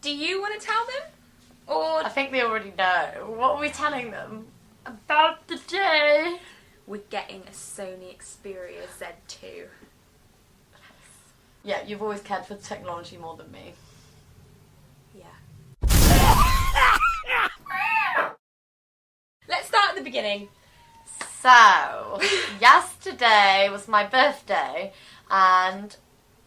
Do you want to tell them? Or I think they already know. What are we telling them? About the day. we're getting a Sony Xperia Z2. Yeah, you've always cared for technology more than me. Yeah. Let's start at the beginning. So, yesterday was my birthday and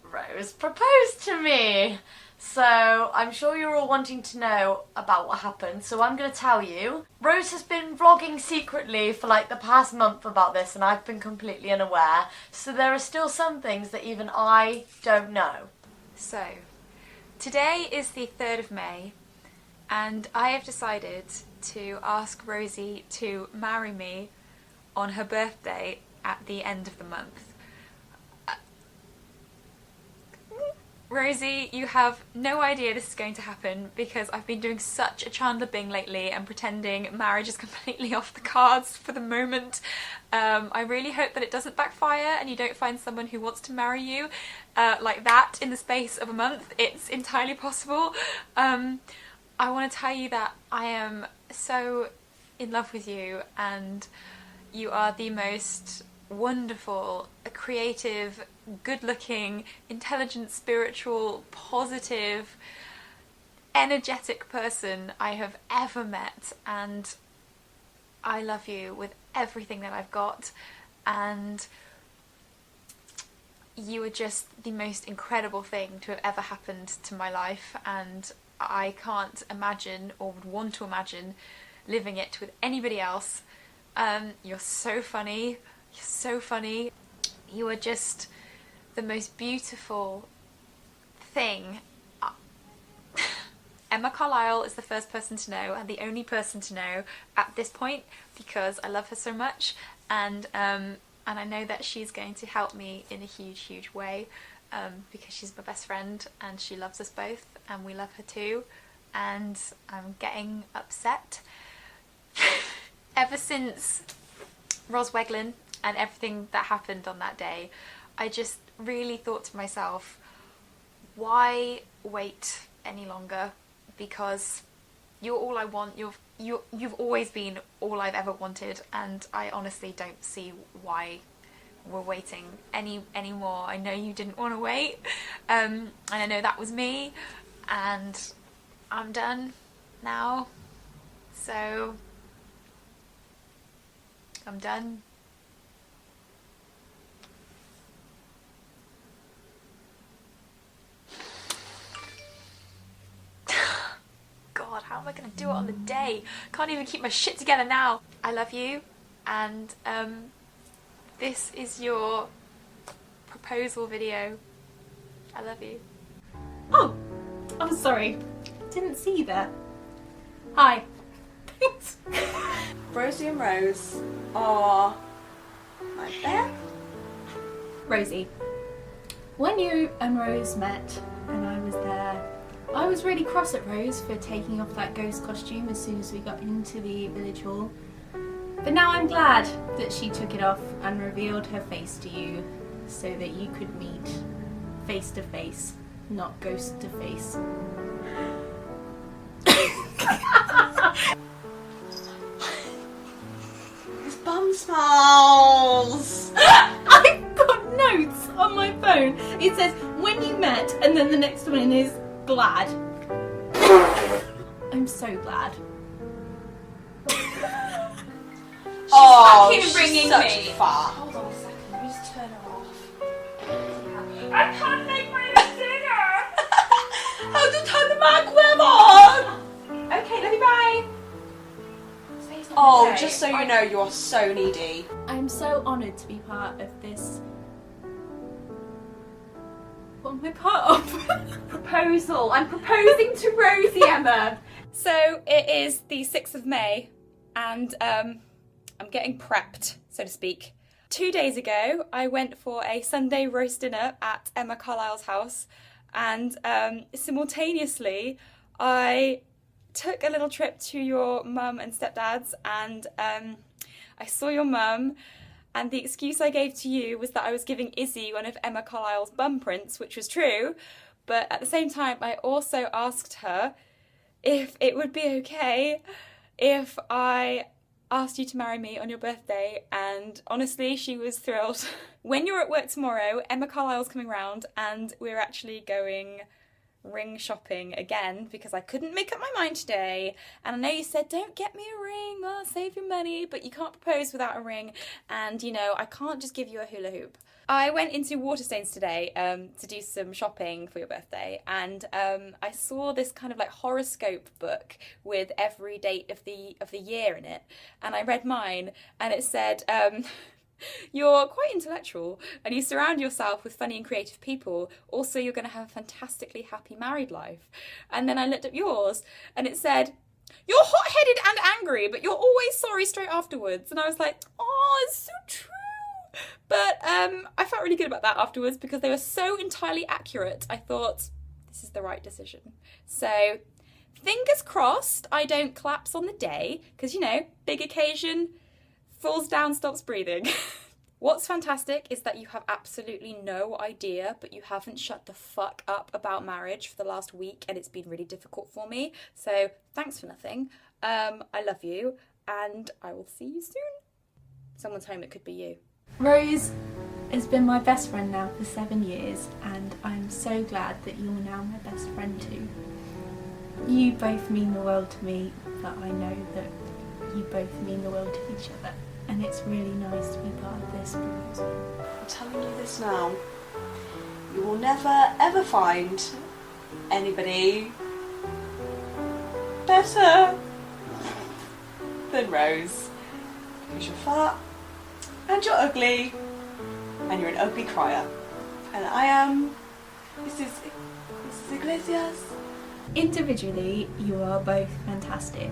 Rose proposed to me. So, I'm sure you're all wanting to know about what happened, so I'm going to tell you. Rose has been vlogging secretly for like the past month about this and I've been completely unaware. So there are still some things that even I don't know. So, today is the 3rd of May and I have decided to ask Rosie to marry me on her birthday at the end of the month. Rosie, you have no idea this is going to happen because I've been doing such a Chandler Bing lately and pretending marriage is completely off the cards for the moment. I really hope that it doesn't backfire and you don't find someone who wants to marry you like that in the space of a month. It's entirely possible. I want to tell you that I am so in love with you and you are the most wonderful, creative, good-looking, intelligent, spiritual, positive, energetic person I have ever met, and I love you with everything that I've got, and you are just the most incredible thing to have ever happened to my life, and I can't imagine or would want to imagine living it with anybody else. You're so funny. You're so funny. You are just the most beautiful thing. Emma Carlisle is the first person to know and the only person to know at this point because I love her so much, and I know that she's going to help me in a huge way because she's my best friend and she loves us both and we love her too, and I'm getting upset. Ever since Rosweglen and everything that happened on that day, I just really thought to myself, why wait any longer? Because you're all I want. You've always been all I've ever wanted, and I honestly don't see why we're waiting anymore. I know you didn't want to wait, and I know that was me, and I'm done now. So I'm done. God, how am I going to do it on the day? Can't even keep my shit together now. I love you, and this is your proposal video. I love you. Oh, I'm sorry. Didn't see you there. Hi. Rosie and Rose are right there. Rosie, when you and Rose met and I was there, I was really cross at Rose for taking off that ghost costume as soon as we got into the village hall. But now I'm glad that she took it off and revealed her face to you so that you could meet face to face, not ghost to face. His bum smells. I've got notes on my phone. It says when you met, and then the next one is glad. I'm so glad. Oh, fucking she's ringing such me. a fart. Hold on a second, let me just turn her off. I can't make my own dinner. How to turn the microwave on? Okay, love you, bye. Oh, Okay. just so you know, you are so needy. I'm so honoured to be part of this. What am I part of? Proposal. I'm proposing to Rosie, Emma. So it is the 6th of May and I'm getting prepped, so to speak. 2 days ago I went for a Sunday roast dinner at Emma Carlisle's house, and simultaneously I took a little trip to your mum and stepdad's, and I saw your mum, and the excuse I gave to you was that I was giving Izzy one of Emma Carlisle's bum prints, which was true, But at the same time, I also asked her if it would be okay if I asked you to marry me on your birthday, and honestly, she was thrilled. When you're at work tomorrow, Emma Carlisle's coming round and we're actually going ring shopping again because I couldn't make up my mind today. And I know you said, don't get me a ring, oh, save your money, but you can't propose without a ring. And you know, I can't just give you a hula hoop. I went into Waterstones today to do some shopping for your birthday, and I saw this kind of like horoscope book with every date of the year in it, and I read mine, and it said you're quite intellectual and you surround yourself with funny and creative people. Also, you're going to have a fantastically happy married life. And then I looked up yours and it said, you're hot-headed and angry, but you're always sorry straight afterwards. And I was like, oh, it's so true. But I felt really good about that afterwards because they were so entirely accurate. I thought, this is the right decision. So fingers crossed I don't collapse on the day because, you know, big occasion, falls down, stops breathing. What's fantastic is that you have absolutely no idea, but you haven't shut the fuck up about marriage for the last week, and it's been really difficult for me. So thanks for nothing. I love you, and I will see you soon. Someone's home, it could be you. Rose has been my best friend now for 7 years, and I'm so glad that you're now my best friend too. You both mean the world to me, but I know that you both mean the world to each other. And it's really nice to be part of this proposal. I'm telling you this now. You will never ever find anybody better than Rose. Because you're fat and you're ugly and you're an ugly crier. And I am Mrs. Iglesias. Individually, you are both fantastic.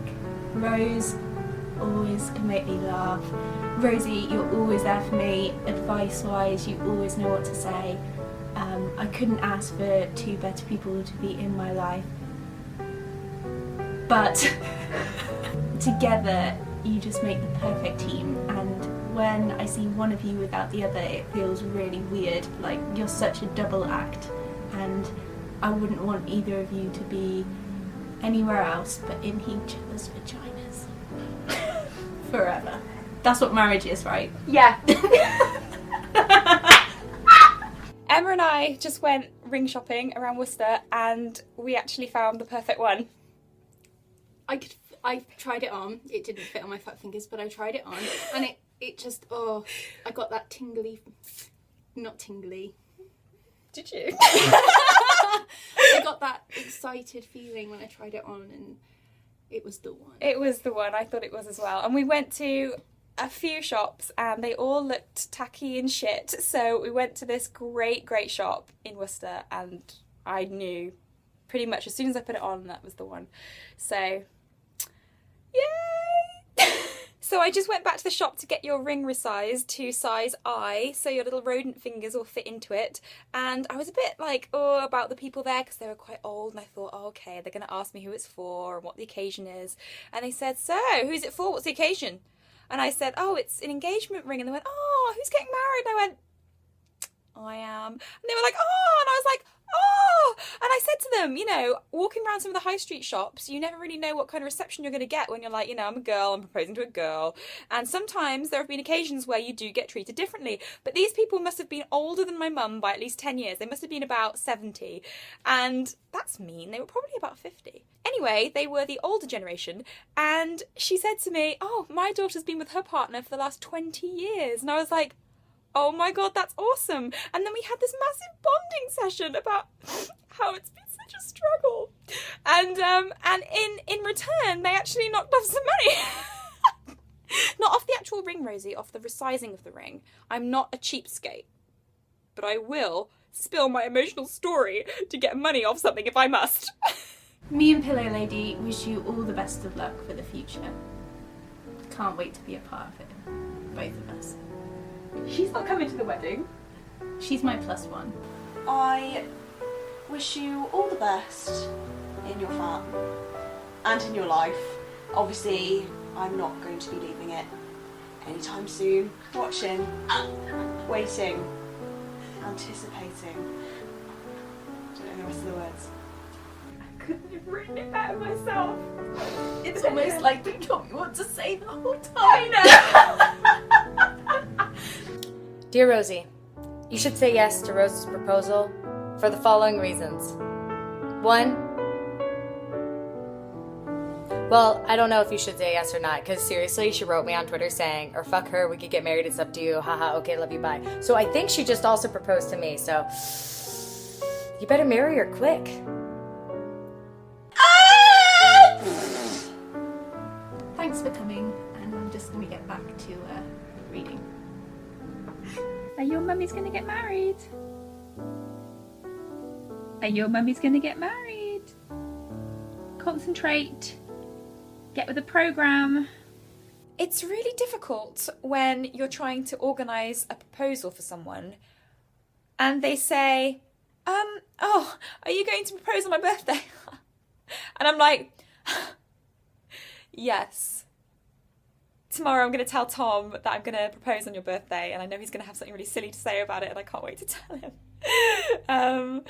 Rose always can make me laugh. Rosie, you're always there for me, advice-wise, you always know what to say. I couldn't ask for two better people to be in my life. But together, you just make the perfect team. And when I see one of you without the other, it feels really weird. Like, you're such a double act. And I wouldn't want either of you to be anywhere else but in each other's vaginas. Forever. That's what marriage is, right? Yeah. Emma and I just went ring shopping around Worcester and we actually found the perfect one. I tried it on. It didn't fit on my fat fingers, but I tried it on, and it just, oh, I got that tingly, not tingly. Did you? I got that excited feeling when I tried it on, and it was the one. It was the one. I thought it was as well. And we went to a few shops and they all looked tacky and shit. So we went to this great shop in Worcester and I knew pretty much as soon as I put it on that was the one. So, yay! So I just went back to the shop to get your ring resized to size I, so your little rodent fingers will fit into it. And I was a bit like, oh, about the people there because they were quite old, and I thought, oh, okay, they're going to ask me who it's for and what the occasion is. And they said, so, who's it for? What's the occasion? And I said, oh, it's an engagement ring. And they went, oh, who's getting married? And I went, I am. And they were like, oh, and I was like, oh, and I said to them, you know, walking around some of the high street shops, you never really know what kind of reception you're going to get when you're like, you know, I'm a girl, I'm proposing to a girl. And sometimes there have been occasions where you do get treated differently. But these people must have been older than my mum by at least 10 years. They must have been about 70. And that's mean. They were probably about 50. Anyway, they were the older generation. And she said to me, oh, my daughter's been with her partner for the last 20 years. And I was like, oh my god, that's awesome. And then we had this massive bonding session about how it's been such a struggle. And in return, they actually knocked off some money. Not off the actual ring, Rosie, off the resizing of the ring. I'm not a cheapskate. But I will spill my emotional story to get money off something if I must. Me and Pillow Lady wish you all the best of luck for the future. Can't wait to be a part of it. Both of us. She's not coming to the wedding. She's my plus one. I wish you all the best in your fat and in your life. Obviously, I'm not going to be leaving it anytime soon. Watching, waiting, anticipating. I don't know the rest of the words. I couldn't have written it better myself. It's almost like you told me what to say the whole time. I know. Dear Rosie, you should say yes to Rose's proposal for the following reasons. 1, well, I don't know if you should say yes or not, because seriously, she wrote me on Twitter saying, or fuck her, we could get married, it's up to you, haha, okay, love you, bye. So I think she just also proposed to me, so you better marry her quick. Thanks for coming, and I'm just going to get back to reading. Are your mummies gonna get married? Are your mummies gonna get married? Concentrate. Get with the program. It's really difficult when you're trying to organise a proposal for someone and they say, oh, are you going to propose on my birthday? And I'm like, yes. Tomorrow I'm going to tell Tom that I'm going to propose on your birthday, and I know he's going to have something really silly to say about it, and I can't wait to tell him.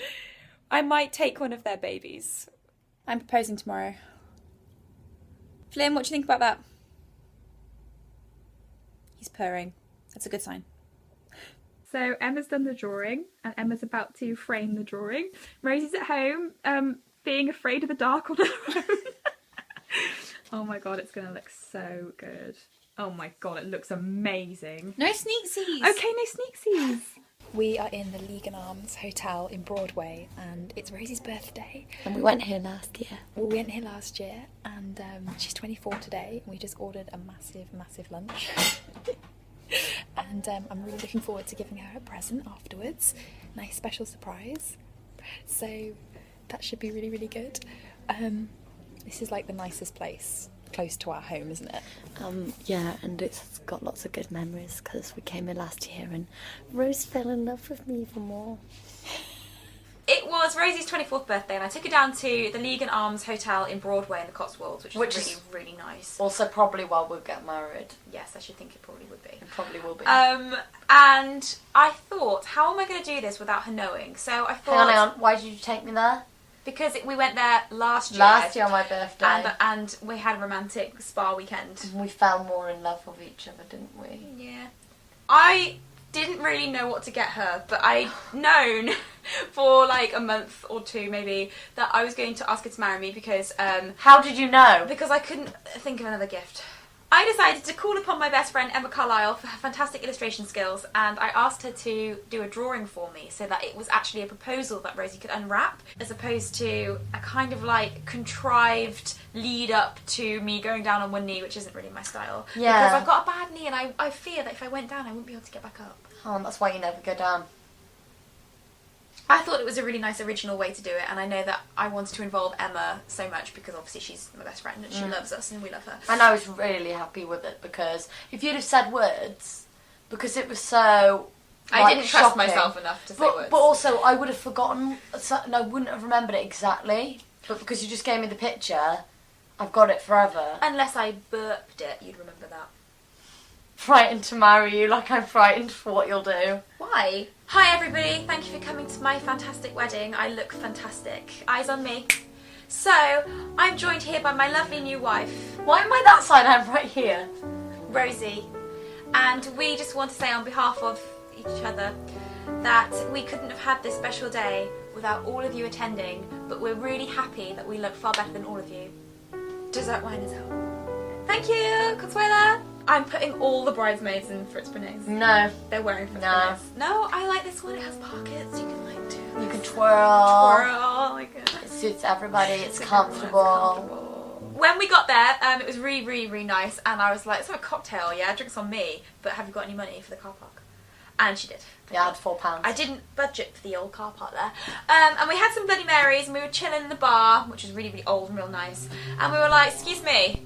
I might take one of their babies. I'm proposing tomorrow. Flynn, what do you think about that? He's purring. That's a good sign. So Emma's done the drawing, and Emma's about to frame the drawing. Rosie's at home, being afraid of the dark on her own. Oh my god, it's going to look so good. Oh my god, it looks amazing. No sneaksies! Okay, no sneaksies. We are in the League and Arms Hotel in Broadway, and it's Rosie's birthday. And we went here last year. We went here last year, and she's 24 today, and we just ordered a massive, massive lunch. And I'm really looking forward to giving her a present afterwards. Nice special surprise. So that should be really, really good. This is like the nicest place close to our home, isn't it? Yeah, and it's got lots of good memories because we came here last year and Rose fell in love with me even more. It was Rosie's 24th birthday, and I took her down to the League and Arms Hotel in Broadway in the Cotswolds, which is really, really nice. Also probably while we'll get married. Yes, I should think it probably would be. It probably will be. And I thought, how am I going to do this without her knowing? So I thought... Hang on, why did you take me there? Because we went there last year. Last year on my birthday. And we had a romantic spa weekend. We fell more in love with each other, didn't we? Yeah. I didn't really know what to get her, but I'd known for like a month or two maybe that I was going to ask her to marry me because... How did you know? Because I couldn't think of another gift. I decided to call upon my best friend Emma Carlisle for her fantastic illustration skills, and I asked her to do a drawing for me so that it was actually a proposal that Rosie could unwrap, as opposed to a kind of like contrived lead up to me going down on one knee, which isn't really my style. Yeah. Because I've got a bad knee and I fear that if I went down I wouldn't be able to get back up. Oh, that's why you never go down. I thought it was a really nice original way to do it, and I know that I wanted to involve Emma so much because obviously she's my best friend and she loves us and we love her. And I was really happy with it because if you'd have said words, because it was so... I didn't trust shocking. myself enough to say words. But also, I would have forgotten, and I wouldn't have remembered it exactly. But because you just gave me the picture, I've got it forever. Unless I burped it, you'd remember that. Frightened to marry you, like I'm frightened for what you'll do. Why? Hi everybody, thank you for coming to my fantastic wedding. I look fantastic. Eyes on me. So, I'm joined here by my lovely new wife, Why am I that side? I'm right here. Rosie. And we just want to say on behalf of each other that we couldn't have had this special day without all of you attending, but we're really happy that we look far better than all of you. Dessert wine is out. Thank you, Consuela. I'm putting all the bridesmaids in Fritz Bernays. No. They're wearing Fritz No. Bernays. No, I like this one. It has pockets. You can like do You this. can twirl. Twirl. Like It suits everybody. It's It's comfortable. When we got there, it was really, really, really nice, and I was like, let's have a cocktail, yeah? Drinks on me, but have you got any money for the car park? And she did. Yeah, I had £4. I didn't budget for the old car park there. And we had some Bloody Marys, and we were chilling in the bar, which was really, really old and real nice. And we were like, excuse me.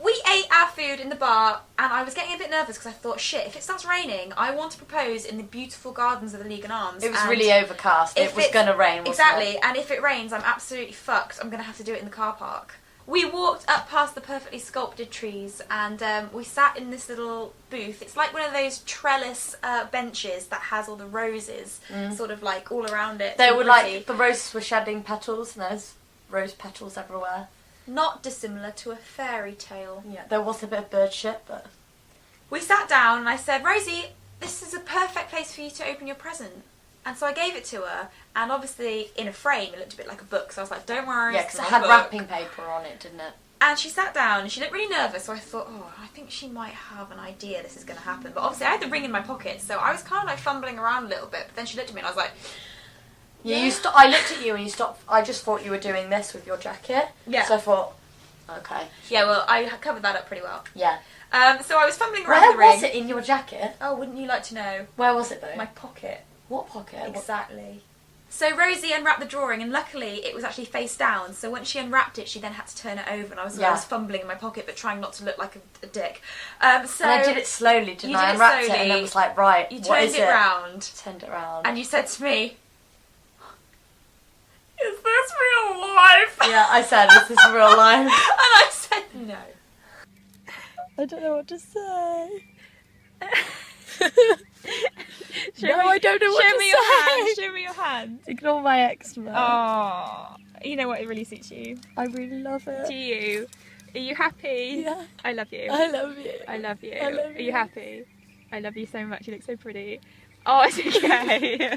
We ate our food in the bar, and I was getting a bit nervous because I thought, shit, if it starts raining, I want to propose in the beautiful gardens of the League and Arms. It was really overcast. It was going to rain, wasn't exactly, it? and if it rains, I'm absolutely fucked. I'm going to have to do it in the car park. We walked up past the perfectly sculpted trees and we sat in this little booth. It's like one of those trellis benches that has all the roses sort of like all around it. They were like, the roses were shedding petals and there's rose petals everywhere. Not dissimilar to a fairy tale. Yeah, there was a bit of bird shit, but... We sat down and I said, Rosie, this is a perfect place for you to open your present. And so I gave it to her, and obviously in a frame, it looked a bit like a book, so I was like, don't worry. Yeah, because it had wrapping paper on it, didn't it? And she sat down, and she looked really nervous, so I thought, oh, I think she might have an idea this is going to happen. But obviously I had the ring in my pocket, so I was kind of like fumbling around a little bit, but then she looked at me and I was like... Yeah, I looked at you and you stopped. I just thought you were doing this with your jacket. Yeah. So I thought, okay. Yeah, well, I covered that up pretty well. Yeah. So I was fumbling around the ring. Where was it in your jacket? Oh, wouldn't you like to know? Where was it though? My pocket. What pocket? Exactly. So Rosie unwrapped the drawing, and luckily it was actually face down. So once she unwrapped it, she then had to turn it over, and I was fumbling in my pocket, but trying not to look like a dick. So and I did it slowly, didn't I? You unwrapped did it slowly. And then was like, right, you what is turned it round. Turned it round. And you said to me, "Is this real life?" Yeah, I said, "Is this real life?" And I said no. I don't know what to say. I don't know what to say. Show me your hand. Ignore my eczema. Oh, you know what? It really suits you. I really love it. Do you? Are you happy? Yeah. I love you. I love you. I love you. I love Are you. you happy? I love you so much. You look so pretty. Oh, it's okay.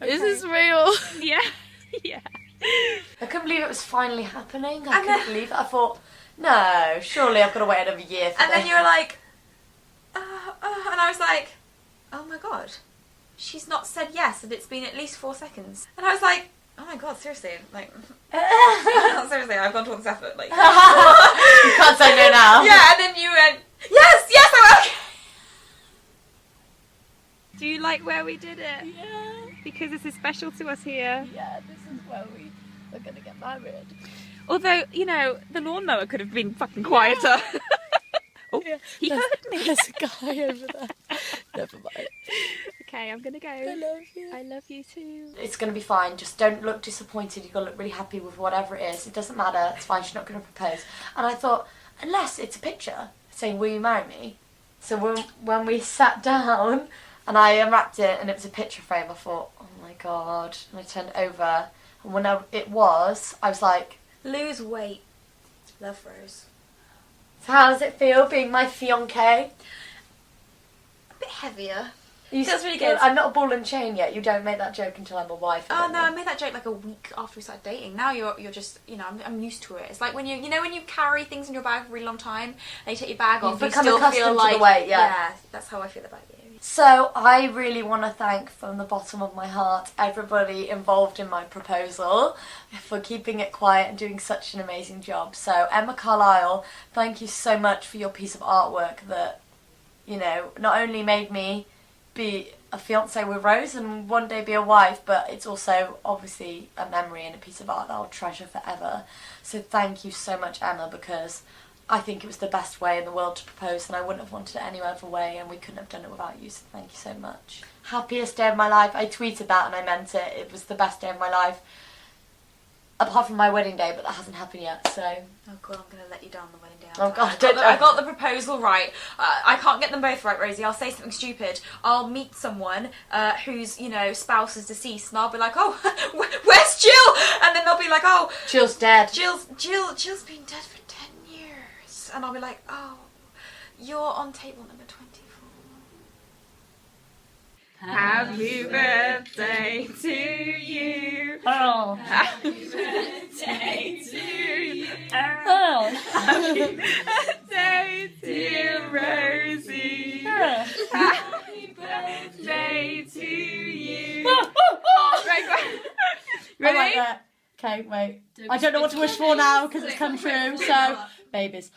Is this real? Yeah. Yeah. I couldn't believe it was finally happening. I couldn't believe it. I thought, no, surely I've got to wait another year for And this. then you were like, and I was like, oh my god, she's not said yes, and it's been at least 4 seconds. And I was like, oh my god, seriously, like, seriously, I've gone to all this effort, like. You can't say no now. Yeah, and then you went, yes, I'm okay. Do you like where we did it? Yeah. Because this is special to us here. Yeah, this is where we are going to get married. Although, you know, the lawnmower could have been fucking quieter. Oh, Yeah. he heard me. There's a guy over there. Never mind. Okay, I'm gonna go. I love you. I love you too. It's going to be fine. Just don't look disappointed. You've got to look really happy with whatever it is. It doesn't matter. It's fine. She's not going to propose. And I thought, unless it's a picture saying, will you marry me? So when we sat down and I unwrapped it and it was a picture frame, I thought, oh my god. And I turned it over. And when it was, I was like, Lose weight. Love, Rose. so how does it feel being my fiancé? A bit heavier. You Feels really good. I'm not a ball and chain yet. You don't make that joke until I'm a wife. Oh no, I made that joke like a week after we started dating. Now you're just, you know, I'm used to it. It's like when you know when you carry things in your bag for a really long time and you take your bag off, you become still accustomed feel to like the weight, yeah. that's how I feel about you. So I really want to thank from the bottom of my heart everybody involved in my proposal for keeping it quiet and doing such an amazing job. So Emma Carlisle, thank you so much for your piece of artwork that, you know, not only made me be a fiancée with Rose and one day be a wife, but it's also obviously a memory and a piece of art that I'll treasure forever. So thank you so much, Emma, because I think it was the best way in the world to propose and I wouldn't have wanted it any other way and we couldn't have done it without you, so thank you so much. Happiest day of my life. I tweeted that and I meant it. It was the best day of my life. Apart from my wedding day, but that hasn't happened yet, so... Oh god, I'm going to let you down on the wedding day. Oh god, I got the proposal right. I can't get them both right, Rosie. I'll say something stupid. I'll meet someone whose, you know, spouse is deceased and I'll be like, oh, where's Jill? And then they'll be like, oh... Jill's dead. Jill's been dead for 10 years. And I'll be like, oh, you're on table number 24. Happy birthday to you. Oh. Happy birthday to you. Oh. Happy birthday, dear Rosie. Happy birthday to you. Right, ready? I like that. Okay, wait. I don't know what to wish for now because it's come true, so... Babies.